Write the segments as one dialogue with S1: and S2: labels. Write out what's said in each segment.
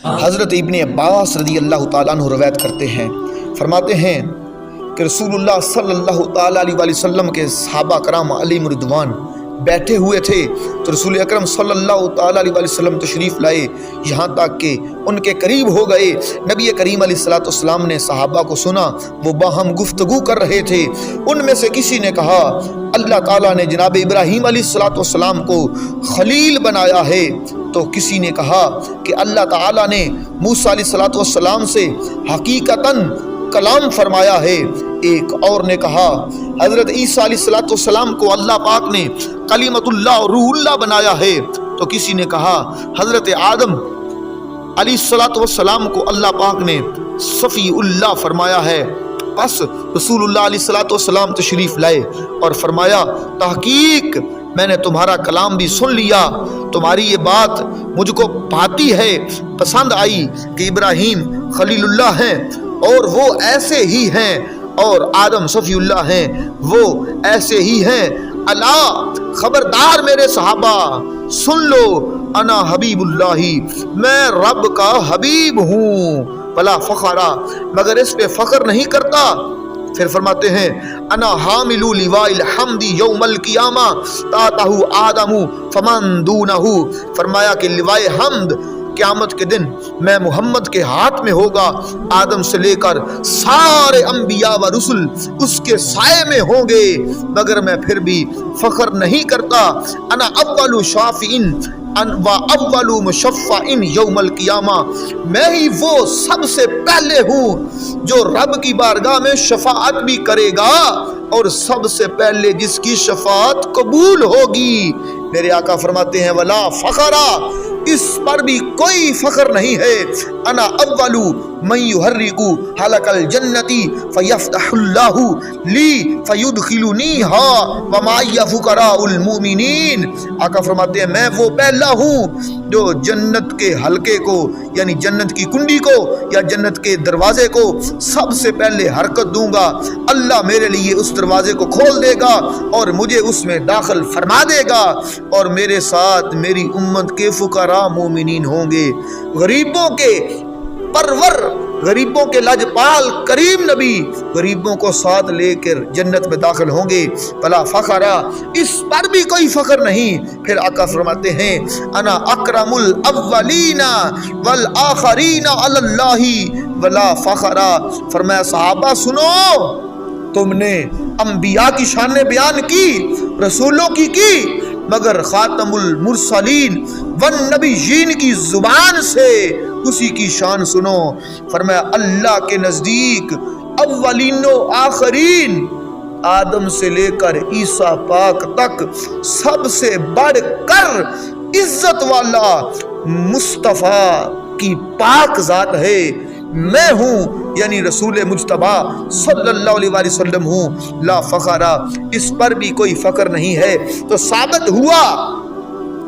S1: حضرت ابن عباس رضی اللہ تعالیٰ عنہ روایت کرتے ہیں، فرماتے ہیں کہ رسول اللہ صلی اللہ تعالیٰ علیہ وسلم کے صحابہ کرام علیہم رضوان بیٹھے ہوئے تھے تو رسول اکرم صلی اللہ تعالیٰ علیہ وسلم تشریف لائے، یہاں تک کہ ان کے قریب ہو گئے۔ نبی کریم علیہ السلام نے صحابہ کو سنا، وہ باہم گفتگو کر رہے تھے۔ ان میں سے کسی نے کہا اللہ تعالیٰ نے جناب ابراہیم علیہ السلام کو خلیل بنایا ہے، تو کسی نے کہا کہ اللہ تعالیٰ نے موسیٰ علیہ السلام سے حقیقتاً کلام فرمایا ہے۔ ایک اور نے کہا حضرت عیسیٰ علیہ السلام کو اللہ پاک نے کلمۃ اللہ اور روح اللہ بنایا ہے، تو کسی نے کہا حضرت آدم علیہ السلام کو اللہ پاک نے صفی اللہ فرمایا ہے۔ پس رسول اللہ علیہ السلام تشریف لائے اور فرمایا تحقیق میں نے تمہارا کلام بھی سن لیا، تمہاری یہ بات مجھ کو بھاتی ہے، پسند آئی کہ ابراہیم خلیل اللہ ہیں اور وہ ایسے ہی ہیں، اور آدم صفی اللہ ہیں وہ ایسے ہی ہیں۔ اللہ خبردار میرے صحابہ سن لو، انا حبیب اللہ، میں رب کا حبیب ہوں، بلا فخرا مگر اس پہ فخر نہیں کرتا۔ پھر فرماتے ہیں انا حامل لواء الحمد یوم القیامہ تاتہ آدم فمن دونہ، فرمایا کہ لواء حمد قیامت کے دن میں محمد کے ہاتھ میں ہوگا، آدم سے لے کر سارے انبیاء و رسل اس کے سائے میں ہوں گے، مگر میں پھر بھی فخر نہیں کرتا۔ انا اول شافع و اول مشفع یوم القیامہ، میں ہی وہ سب سے پہلے ہوں جو رب کی بارگاہ میں شفاعت بھی کرے گا اور سب سے پہلے جس کی شفاعت قبول ہوگی۔ میرے آقا فرماتے ہیں ولا فخرا، اس پر بھی کوئی فخر نہیں ہے۔ انا اول من یحرق حلق الجنت فیفتح اللہ لی فیدخلنیها ومعی فقراء المؤمنین، آقا فرماتے ہیں میں وہ پہلا ہوں جو جنت کے حلقے کو یعنی جنت کی کنڈی کو یا جنت کے دروازے کو سب سے پہلے حرکت دوں گا، اللہ میرے لیے اس دروازے کو کھول دے گا اور مجھے اس میں داخل فرما دے گا، اور میرے ساتھ میری امت کے فقراء مومنین ہوں گے۔ غریبوں کے پرور، غریبوں کے لاجپال کریم نبی غریبوں کو ساتھ لے کر جنت میں داخل ہوں گے، بلا فخرا، اس پر بھی کوئی فخر نہیں۔ پھر آقا فرماتے ہیں انا اکرم الاولین والآخرین علی اللہ ولا فخرا، فرمایا صحابہ سنو، تم نے انبیاء کی شان بیان کی، رسولوں کی مگر خاتم المرسلین والنبیین کی زبان سے اسی کی شان سنو۔ فرمایا اللہ کے نزدیک اولین و آخرین آدم سے لے کر عیسیٰ پاک تک سب سے بڑھ کر عزت والا مصطفیٰ کی پاک ذات ہے، میں ہوں یعنی رسول مجتبیٰ صلی اللہ علیہ وسلم ہوں، لا فخرا، اس پر بھی کوئی فخر نہیں ہے۔ تو ثابت ہوا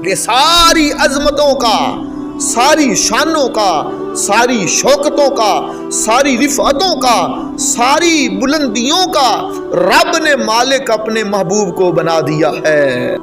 S1: کہ ساری عظمتوں کا، ساری شانوں کا، ساری شوکتوں کا، ساری رفعتوں کا، ساری بلندیوں کا رب نے مالک اپنے محبوب کو بنا دیا ہے۔